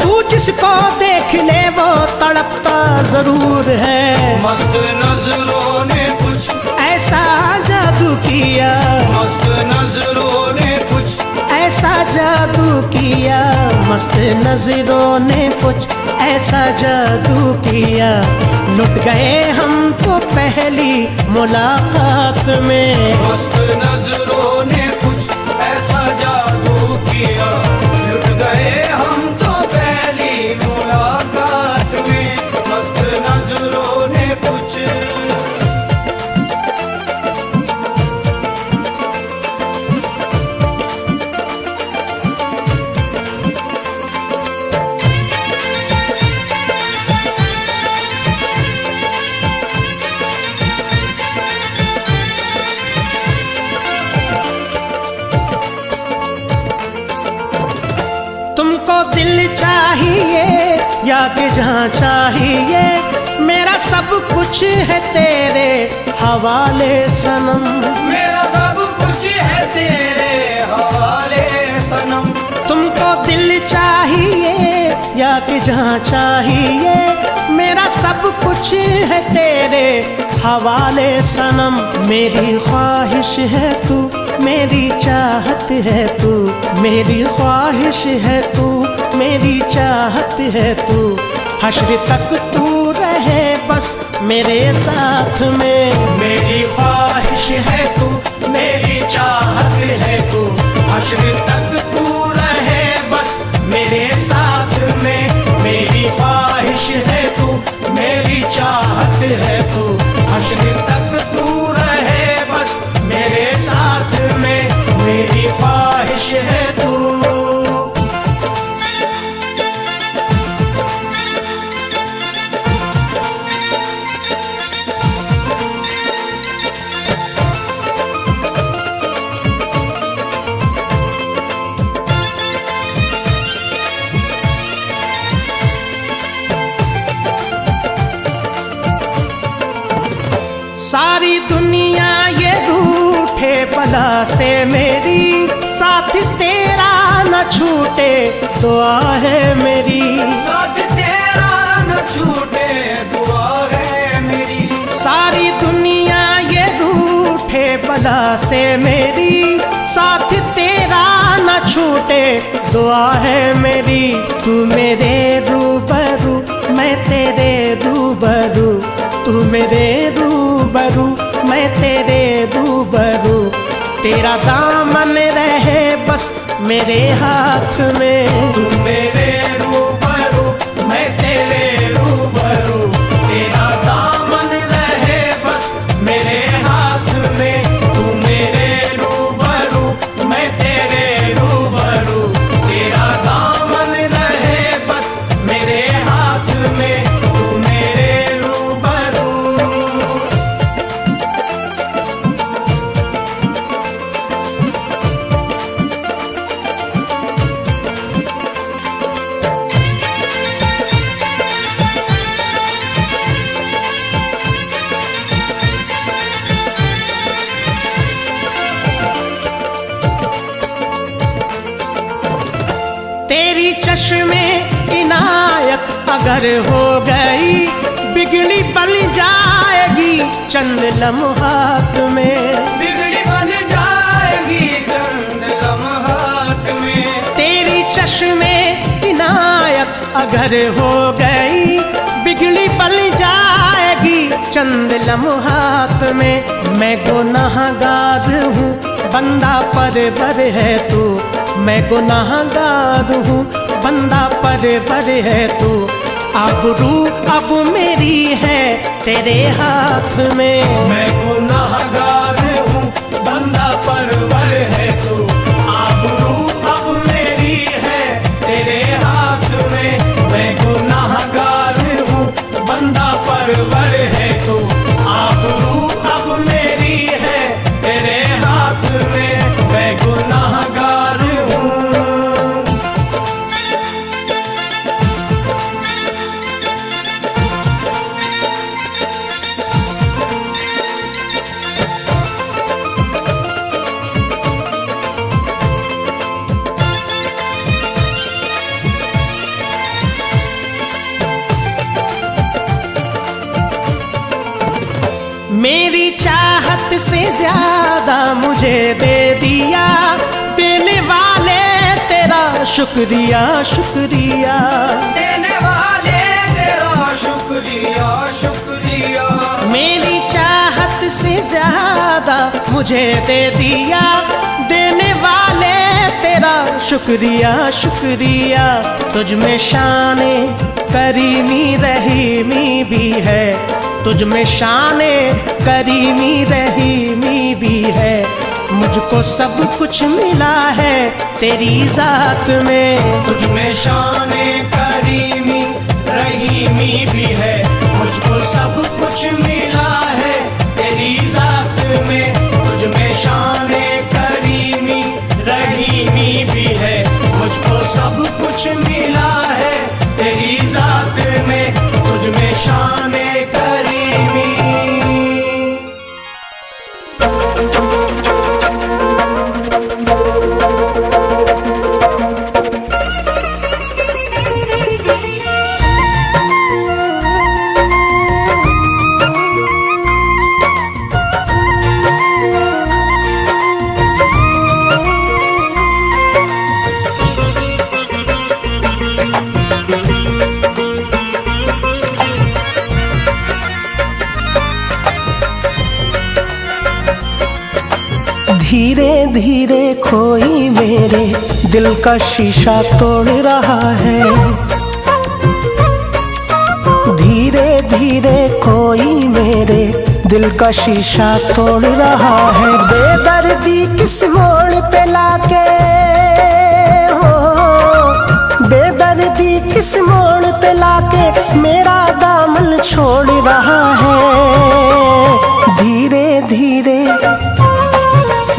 [SPEAKER 1] तू जिसको देख ले वो तड़पता जरूर है।
[SPEAKER 3] मस्त नजरों ने कुछ
[SPEAKER 1] ऐसा जादू किया,
[SPEAKER 3] मस्त नजरों ने कुछ
[SPEAKER 1] ऐसा जादू किया, मस्त नजरों ने कुछ ऐसा जादू किया। लुट गए हम तो पहली मुलाकात में,
[SPEAKER 3] मस्त नजरों ने कुछ ऐसा जादू किया, लुट गए हम तो पहली मुलाकात में, मस्त नजरों ने कुछ।
[SPEAKER 1] तुमको दिल चाहिए या कि जहाँ चाहिए, मेरा सब कुछ है तेरे हवाले सनम,
[SPEAKER 3] मेरा सब कुछ है तेरे हवाले सनम।
[SPEAKER 1] तुमको दिल चाहिए या कि जहाँ चाहिए, मेरा सब कुछ है तेरे हवाले सनम। मेरी ख्वाहिश है तू, मेरी चाहत है तू, मेरी ख्वाहिश है तू, मेरी चाहत है तू, हश्र तक तू रहे बस मेरे साथ में। मेरी ख्वाहिश है तू, मेरी चाहत है तू, हश्र तक तू रहे बस मेरे साथ में। मेरी ख्वाहिश है तू, मेरी चाहत है तू, हश्र तक तू रहे बस मेरे साथ में। मेरी ख्वाहिश है तू। सारी दुनिया ये रूठे बला से मेरी, साथ तेरा न छूटे दुआ है मेरी,
[SPEAKER 3] साथ तेरा न छूटे दुआ है मेरी।
[SPEAKER 1] सारी दुनिया ये रूठे बला से मेरी, साथ तेरा न छूटे दुआ है मेरी। तू मेरे रूबरू, मैं तेरे रूबरू, तू मेरे रूबरू, मैं तेरे रूबरू, तेरा दामन रहे बस मेरे हाथ में। तू मेरे रूबरू, मैं तेरे रूबरू, तेरा दामन रहे बस मेरे हाथ में। तू मेरे रूबरू, मैं तेरे रूबरू, तेरा दामन रहे बस मेरे हाथ में। तू मेरे रूबरू। तेरी चश्मे इनायत अगर हो गई, बिगड़ी बन जाएगी चंद लम्हात में,
[SPEAKER 3] बिगड़ी बन जाएगी चंद लम्हात में।
[SPEAKER 1] तेरी चश्मे इनायत अगर हो गई, बिगड़ी बन जाएगी चंद लम्हात में। मैं गुनाहगार हूँ, बंदा परवर है तू, मैं गुनाहगार हूँ, बंदा परवर है तू। आबरू अब मेरी है तेरे हाथ में।
[SPEAKER 3] मैं गुनाहगार हूँ, बंदा परवर है तू। आबरू अब मेरी है तेरे हाथ में। मैं गुनाहगार हूँ, बंदा परवर है तू। आबरू अब मेरी है तेरे हाथ में। मैं गुनाहगार हूँ।
[SPEAKER 1] मेरी चाहत से ज्यादा मुझे दे दिया, देने वाले तेरा शुक्रिया शुक्रिया।
[SPEAKER 3] देने वाले तेरा शुक्रिया शुक्रिया।
[SPEAKER 1] मेरी चाहत से ज्यादा मुझे दे दिया, देने वाले तेरा शुक्रिया शुक्रिया। तुझ में शाने करीमी रहीमी भी है, तुझ में शाने करीमी रहीमी भी है। मुझको सब कुछ मिला है तेरी जात में।
[SPEAKER 3] तुझ में शाने करीमी रहीमी भी है। मुझको सब कुछ मिला है तेरी जात में। तुझ में शाने करीमी रहीमी भी है। मुझको सब कुछ मिला है तेरी जात में। तुझ में शाने करीमी।
[SPEAKER 1] धीरे धीरे कोई मेरे दिल का शीशा तोड़ रहा है। धीरे धीरे कोई मेरे दिल का शीशा तोड़ रहा है। बेदर्दी किस मोड़ पे लाके हो, बेदर्दी किस मोड़ पे लाके मेरा दामन छोड़ रहा है। धीरे धीरे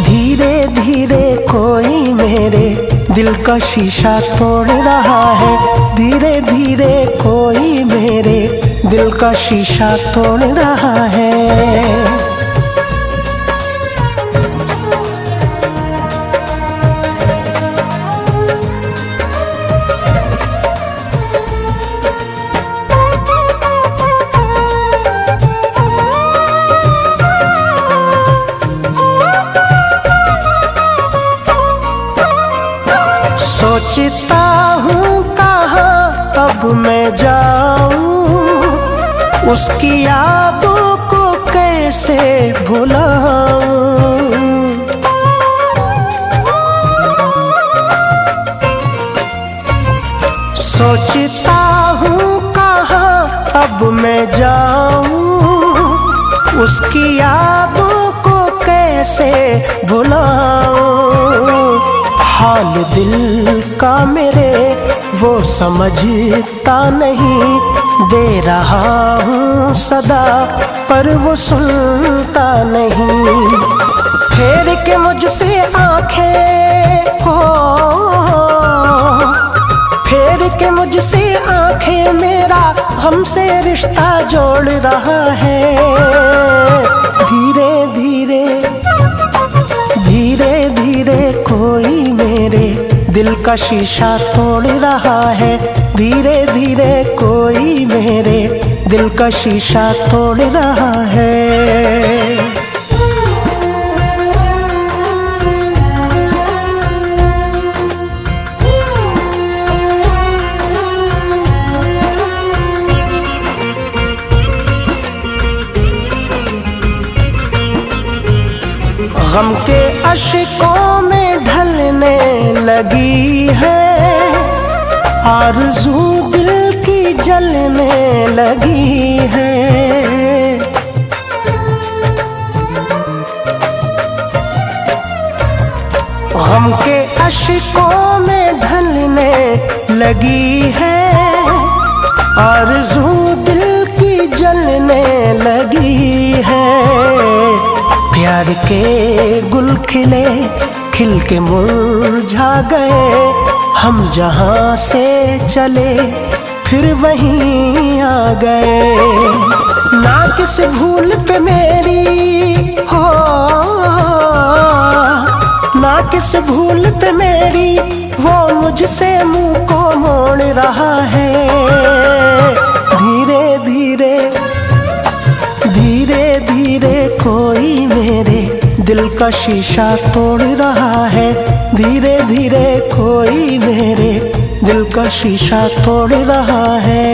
[SPEAKER 1] धीरे धीरे कोई मेरे दिल का शीशा तोड़ रहा है। धीरे धीरे कोई मेरे दिल का शीशा तोड़ रहा है। सोचता हूँ कहाँ अब मैं जाऊँ, उसकी यादों को कैसे भुलाऊँ। सोचता हूँ कहाँ अब मैं जाऊँ, उसकी यादों को कैसे भुलाऊँ। हाल दिल का मेरे वो समझता नहीं, दे रहा हूँ सदा पर वो सुनता नहीं। फेर के मुझसे आंखें हो, फेर के मुझसे आंखें मेरा हमसे रिश्ता जोड़ रहा है। धीरे धीरे धीरे धीरे कोई मेरे दिल का शीशा तोड़ रहा है। धीरे धीरे कोई मेरे दिल का शीशा तोड़ रहा है। गम के अश्कों में ढलने लगी है
[SPEAKER 2] आरज़ू दिल की जलने लगी है, गम के अश्कों में ढलने लगी है। आरज़ू दिल की जलने लगी है। प्यार के गुल खिले खिल के मुरझा गए, हम जहाँ से चले फिर वहीं आ गए। ना किस भूल पे मेरी हो, ना किस भूल पे मेरी, वो मुझसे मुंह को मोड़ रहा है। धीरे धीरे धीरे धीरे कोई मेरे दिल का शीशा तोड़ रहा है। धीरे धीरे कोई मेरे दिल का शीशा तोड़ रहा है।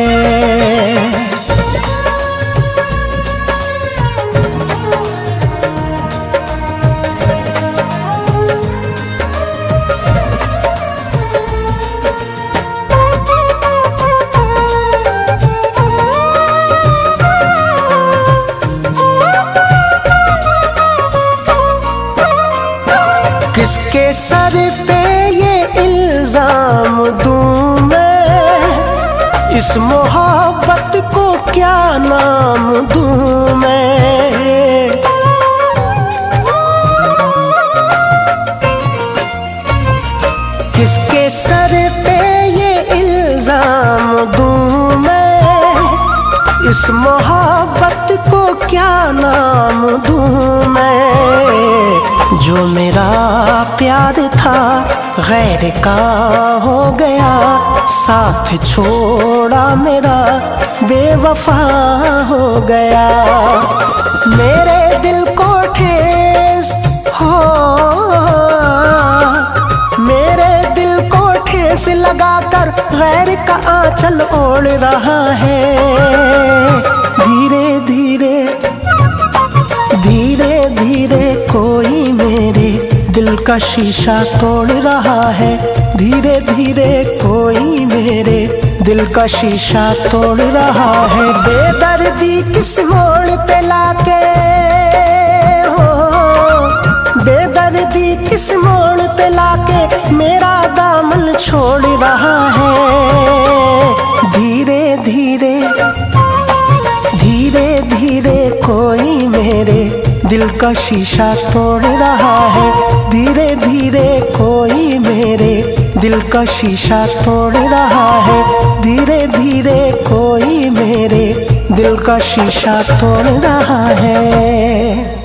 [SPEAKER 2] किसके सर पे ये इल्जाम दूं मैं, इस मोहब्बत को क्या नाम दूं मैं। किसके सर पे ये इल्जाम दूं मैं, इस मोहब्बत को क्या नाम दूं मैं। जो मेरा प्यार था गैर का हो गया, साथ छोड़ा मेरा बेवफा हो गया। मेरे दिल को ठेस हो, मेरे दिल को ठेस लगाकर गैर का आंचल ओढ़ रहा है। धीरे धीरे धीरे धीरे कोई मेरे दिल का शीशा तोड़ रहा है। धीरे धीरे कोई मेरे दिल का शीशा तोड़ रहा है। बेदर्दी किस मोड़ पे लाके हो, बेदर्दी किस मोड़ पे लाके मेरा दामन छोड़ रहा है। धीरे धीरे धीरे धीरे कोई मेरे दिल का शीशा तोड़ रहा है। धीरे धीरे कोई मेरे दिल का शीशा तोड़ रहा है। धीरे धीरे कोई मेरे दिल का शीशा तोड़ रहा है।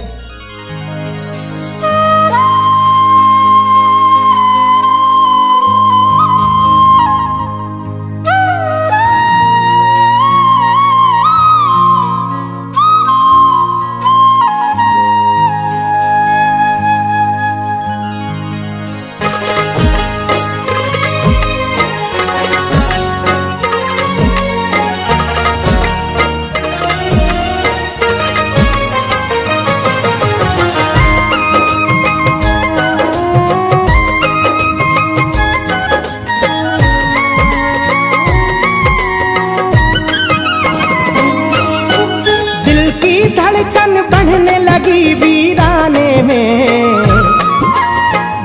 [SPEAKER 2] धड़कन बढ़ने लगी वीराने में,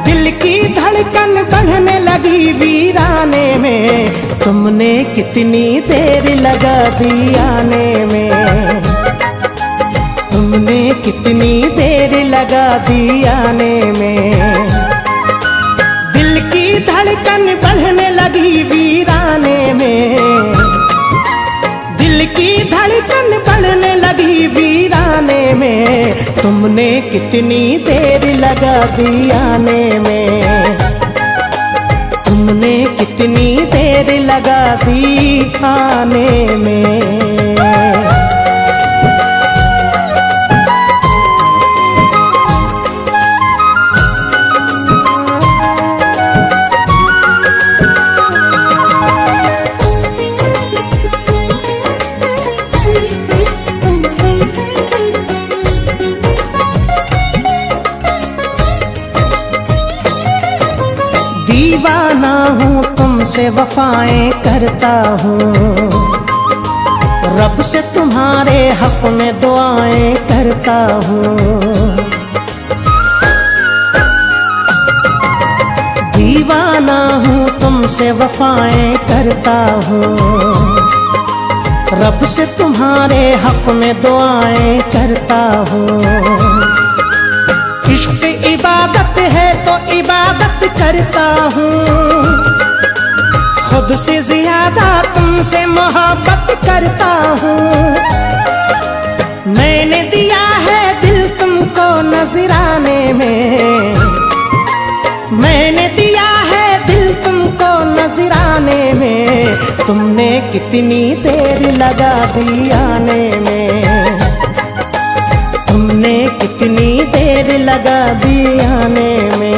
[SPEAKER 2] दिल की धड़कन बढ़ने लगी वीराने में। तुमने कितनी देर लगा दी आने में, तुमने कितनी देर लगा दी आने में। दिल की धड़कन बढ़ने लगी वीराने में, दिल की धड़कन बढ़ने लगी वीराने में। तुमने कितनी देर लगा दी आने में, तुमने कितनी देर लगा दी आने में। दीवाना हूँ तुम
[SPEAKER 1] तुमसे वफाएं करता हूँ, रब से तुम्हारे हक में दुआएं करता हूँ। दीवाना हूँ तुमसे वफाएं करता हूँ, रब से तुम्हारे हक में दुआएं करता हूँ। इश्क इबादत है तो इबादत करता हूँ, खुद से ज्यादा तुमसे मोहब्बत करता हूँ। मैंने दिया है दिल तुमको नजराने में, मैंने दिया है दिल तुमको नजराने में। तुमने कितनी देर लगा दी आने में, तुमने कितनी देर लगा दी आने में।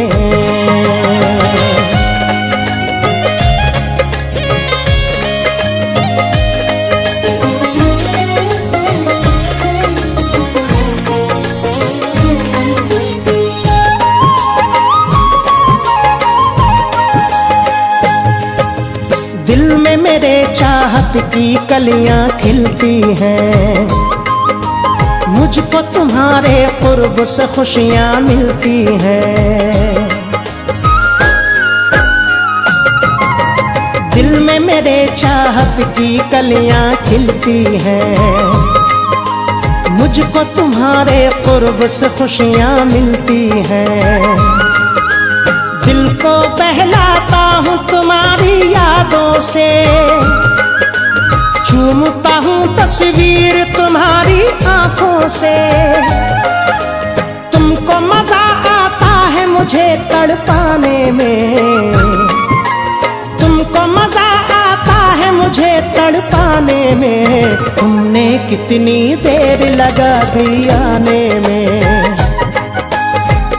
[SPEAKER 1] दिल में मेरे चाहत की कलियां खिलती हैं, मुझको तुम्हारे कुर्ब से खुशियां मिलती हैं। दिल में मेरे चाहत की कलियां खिलती हैं, मुझको तुम्हारे कुर्ब से खुशियां मिलती हैं। दिल को बहलाता हूँ तुम्हारी यादों से, चूमता हूँ तस्वीर तुम्हारी आंखों से। तुमको मजा आता है मुझे तड़पाने में, तुमको मजा आता है मुझे तड़पाने में। तुमने कितनी देर लगा दी आने में,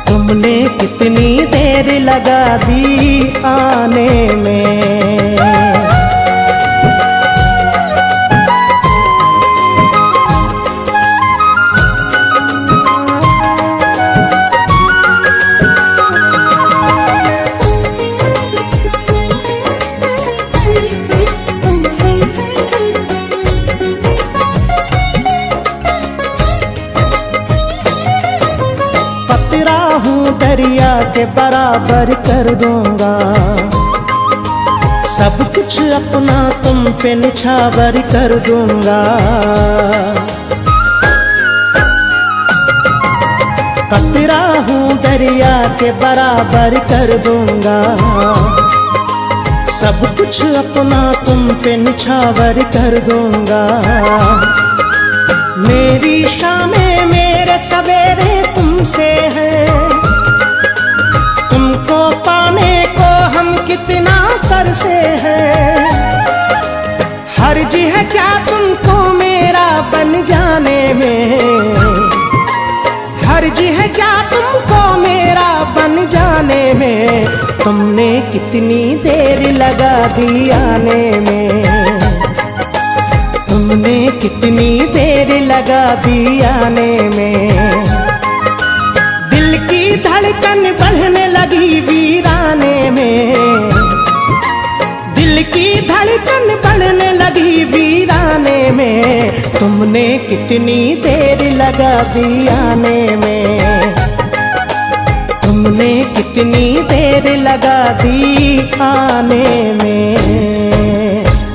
[SPEAKER 1] तुमने कितनी देर लगा दी आने में। पतरा हूँ दरिया के बराबर कर दूंगा, सब कुछ अपना तुम पे निछावर कर दूंगा। पतरा हूँ दरिया के बराबर कर दूंगा, सब कुछ अपना तुम पे निछावर कर दूंगा। मेरी शामें मेरे सवेरे तुमसे हैं, तुमको पाने को हम कितना तरसे हैं। हर्ज है क्या तुमको मेरा बन जाने में, हर्ज है क्या तुमको मेरा बन जाने में। तुमने कितनी देर लगा दी आने में, तुमने कितनी देर लगा दी आने में। दिल की धड़कन बढ़ने लगी वीराने में, दिल की धड़कन बढ़ने लगी वीराने में। तुमने कितनी देर लगा दी आने में, तुमने कितनी देर लगा दी आने में।